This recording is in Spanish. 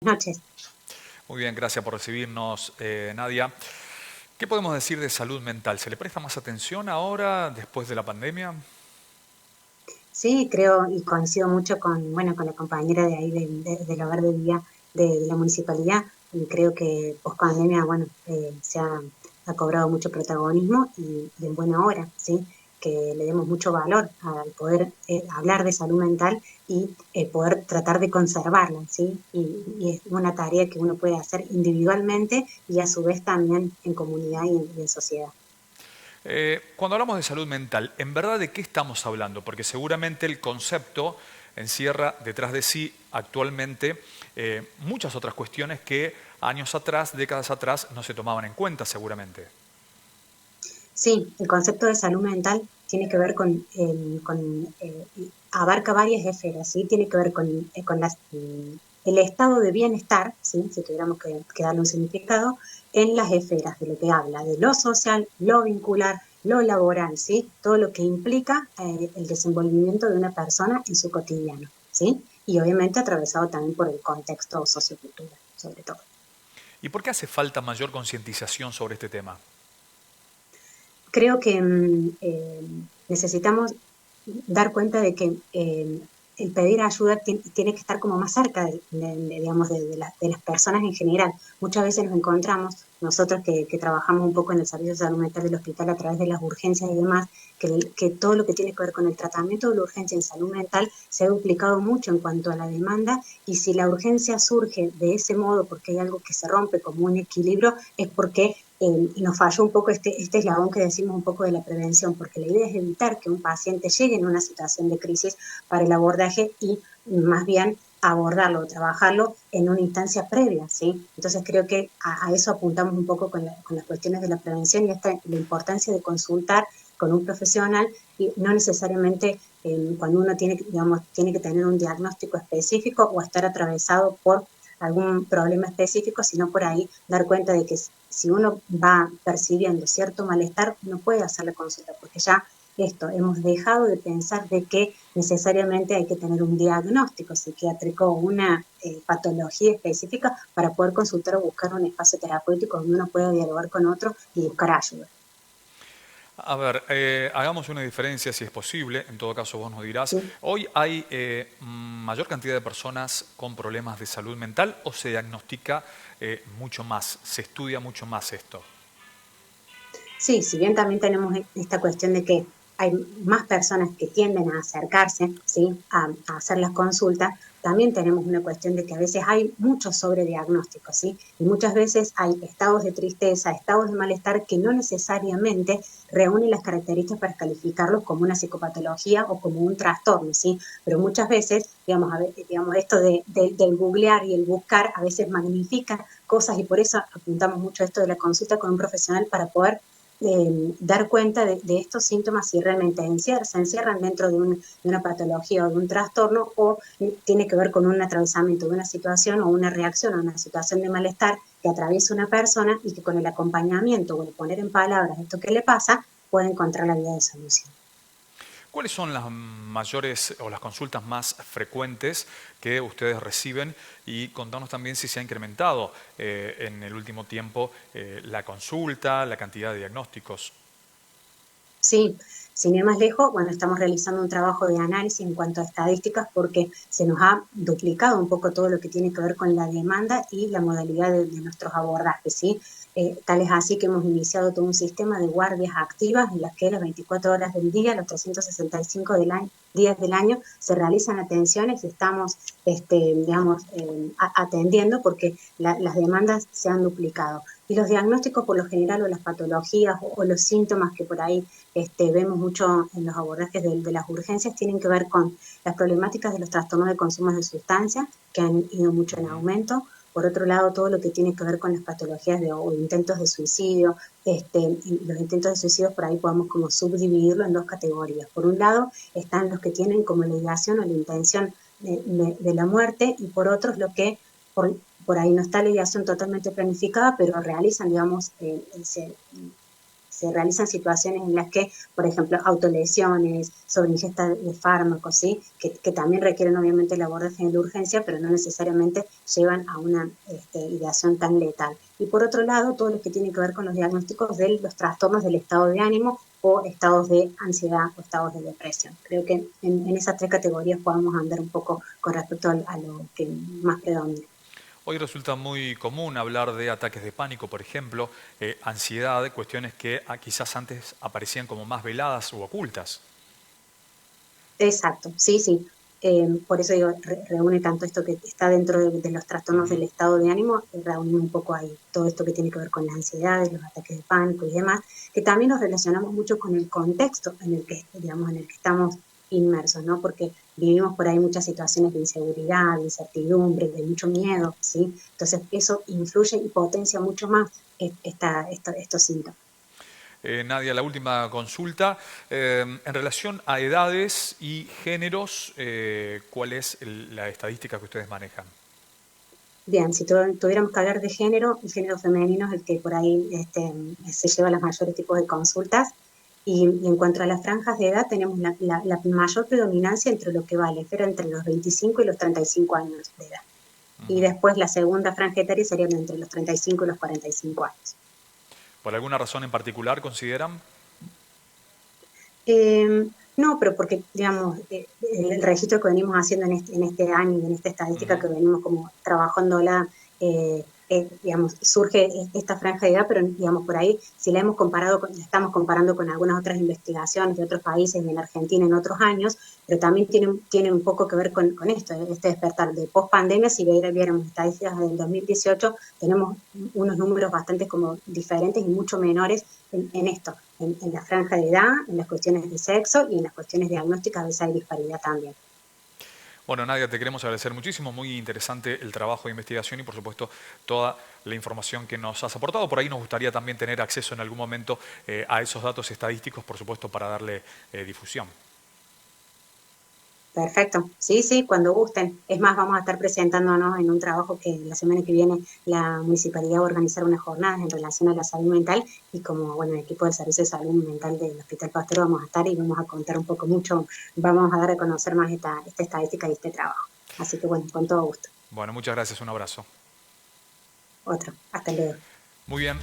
noches. Muy bien, gracias por recibirnos, Nadia. ¿Qué podemos decir de salud mental? ¿Se le presta más atención ahora, después de la pandemia? Sí, creo y coincido mucho con, bueno, con la compañera de ahí del hogar de día de la municipalidad. Y creo que post pandemia, bueno, ha cobrado mucho protagonismo y en buena hora, ¿sí? Que le demos mucho valor al poder hablar de salud mental y poder tratar de conservarla, ¿sí? Y es una tarea que uno puede hacer individualmente y a su vez también en comunidad y en sociedad. Cuando hablamos de salud mental, ¿en verdad de qué estamos hablando? Porque seguramente el concepto encierra detrás de sí actualmente muchas otras cuestiones que años atrás, décadas atrás, no se tomaban en cuenta seguramente. Sí, el concepto de salud mental tiene que ver abarca varias esferas, ¿sí? Tiene que ver el estado de bienestar, ¿sí? Si tuviéramos que darle un significado, en las esferas de lo que habla, de lo social, lo vincular, lo laboral, ¿sí? Todo lo que implica el desenvolvimiento de una persona en su cotidiano, ¿sí? Y obviamente atravesado también por el contexto sociocultural, sobre todo. ¿Y por qué hace falta mayor concientización sobre este tema? Creo que necesitamos dar cuenta de que el pedir ayuda tiene que estar como más cerca digamos, de las personas en general. Muchas veces nos encontramos, nosotros que trabajamos un poco en el servicio de salud mental del hospital a través de las urgencias y demás, que todo lo que tiene que ver con el tratamiento de la urgencia en salud mental se ha duplicado mucho en cuanto a la demanda, y si la urgencia surge de ese modo porque hay algo que se rompe como un equilibrio, es porque nos falló un poco este eslabón que decimos un poco de la prevención, porque la idea es evitar que un paciente llegue en una situación de crisis para el abordaje y más bien abordarlo o trabajarlo en una instancia previa, ¿sí? Entonces creo que a eso apuntamos un poco con las cuestiones de la prevención y la importancia de consultar con un profesional y no necesariamente cuando uno tiene, digamos, tiene que tener un diagnóstico específico o estar atravesado por algún problema específico, sino por ahí dar cuenta de que si uno va percibiendo cierto malestar, uno puede hacer la consulta, porque ya hemos dejado de pensar de que necesariamente hay que tener un diagnóstico psiquiátrico o una patología específica para poder consultar o buscar un espacio terapéutico donde uno pueda dialogar con otro y buscar ayuda. A ver, hagamos una diferencia si es posible, en todo caso vos nos dirás. ¿Sí? ¿Hoy hay mayor cantidad de personas con problemas de salud mental o se diagnostica mucho más, se estudia mucho más esto? Sí, si bien también tenemos esta cuestión de que hay más personas que tienden a acercarse, ¿sí? A hacer las consultas, también tenemos una cuestión de que a veces hay muchos sobrediagnósticos, ¿sí? Y muchas veces hay estados de tristeza, estados de malestar que no necesariamente reúnen las características para calificarlos como una psicopatología o como un trastorno, ¿sí? Pero muchas veces, digamos esto del googlear y el buscar a veces magnifica cosas, y por eso apuntamos mucho a esto de la consulta con un profesional para poder dar cuenta de estos síntomas si realmente se encierran dentro de una patología o de un trastorno, o tiene que ver con un atravesamiento de una situación o una reacción a una situación de malestar que atraviesa una persona y que con el acompañamiento o el poner en palabras esto que le pasa puede encontrar la vía de solución. ¿Cuáles son las mayores o las consultas más frecuentes que ustedes reciben? Y contanos también si se ha incrementado en el último tiempo la consulta, la cantidad de diagnósticos. Sí, sin ir más lejos, bueno, estamos realizando un trabajo de análisis en cuanto a estadísticas porque se nos ha duplicado un poco todo lo que tiene que ver con la demanda y la modalidad de nuestros abordajes, ¿sí? Tal es así que hemos iniciado todo un sistema de guardias activas en las que las 24 horas del día, los 365 días del año, se realizan atenciones y estamos, digamos, atendiendo porque las demandas se han duplicado. Y los diagnósticos por lo general o las patologías o los síntomas que por ahí vemos mucho en los abordajes de las urgencias tienen que ver con las problemáticas de los trastornos de consumo de sustancias, que han ido mucho en aumento. Por otro lado, todo lo que tiene que ver con las patologías o intentos de suicidio, los intentos de suicidio por ahí podemos como subdividirlo en dos categorías. Por un lado, están los que tienen como la ideación o la intención de la muerte, y por otros, lo que por ahí no está la ideación totalmente planificada, pero realizan, digamos, se realizan situaciones en las que, por ejemplo, autolesiones, sobreingesta de fármacos, ¿sí? Que también requieren obviamente el abordaje de urgencia, pero no necesariamente llevan a una ideación tan letal. Y por otro lado, todo lo que tiene que ver con los diagnósticos de los trastornos del estado de ánimo o estados de ansiedad o estados de depresión. Creo que en esas tres categorías podemos andar un poco con respecto a lo que más predomina. Hoy resulta muy común hablar de ataques de pánico, por ejemplo, ansiedad, cuestiones que quizás antes aparecían como más veladas u ocultas. Exacto, sí, sí. Por eso digo, reúne tanto esto que está dentro de los trastornos Ujú. del estado de ánimo, reúne un poco ahí todo esto que tiene que ver con las ansiedades, los ataques de pánico y demás, que también nos relacionamos mucho con el contexto en el que, digamos, en el que estamos inmersos, ¿no? Porque vivimos por ahí muchas situaciones de inseguridad, de incertidumbre, de mucho miedo, ¿sí? Entonces eso influye y potencia mucho más estos síntomas. Nadia, la última consulta. En relación a edades y géneros, ¿cuál es la estadística que ustedes manejan? Bien, si tuviéramos que hablar de género, el género femenino es el que por ahí se lleva los mayores tipos de consultas. Y en cuanto a las franjas de edad, tenemos la mayor predominancia entre lo que va a la esfera entre los 25 y los 35 años de edad. Y Ujú. después la segunda franja etaria sería entre los 35 y los 45 años. ¿Por alguna razón en particular consideran? No, pero porque, digamos, el registro que venimos haciendo en este año y en esta estadística Ujú. que venimos como trabajándola, digamos, surge esta franja de edad, pero, digamos, por ahí, si la hemos comparado, la estamos comparando con algunas otras investigaciones de otros países y en Argentina en otros años, pero también tiene un poco que ver con esto, este despertar de post-pandemia. Si viéramos estadísticas del 2018, tenemos unos números bastante como diferentes y mucho menores en esto, en la franja de edad, en las cuestiones de sexo y en las cuestiones diagnósticas. A veces hay disparidad también. Bueno, Nadia, te queremos agradecer muchísimo, muy interesante el trabajo de investigación y por supuesto toda la información que nos has aportado. Por ahí nos gustaría también tener acceso en algún momento a esos datos estadísticos, por supuesto, para darle difusión. Perfecto. Sí, sí, cuando gusten. Es más, vamos a estar presentándonos en un trabajo que la semana que viene la municipalidad va a organizar unas jornadas en relación a la salud mental y como, bueno, el equipo del Servicio de Salud Mental del Hospital Pasteur vamos a estar y vamos a contar un poco mucho, vamos a dar a conocer más esta estadística y este trabajo. Así que, bueno, con todo gusto. Bueno, muchas gracias, un abrazo. Otro. Hasta luego. Muy bien.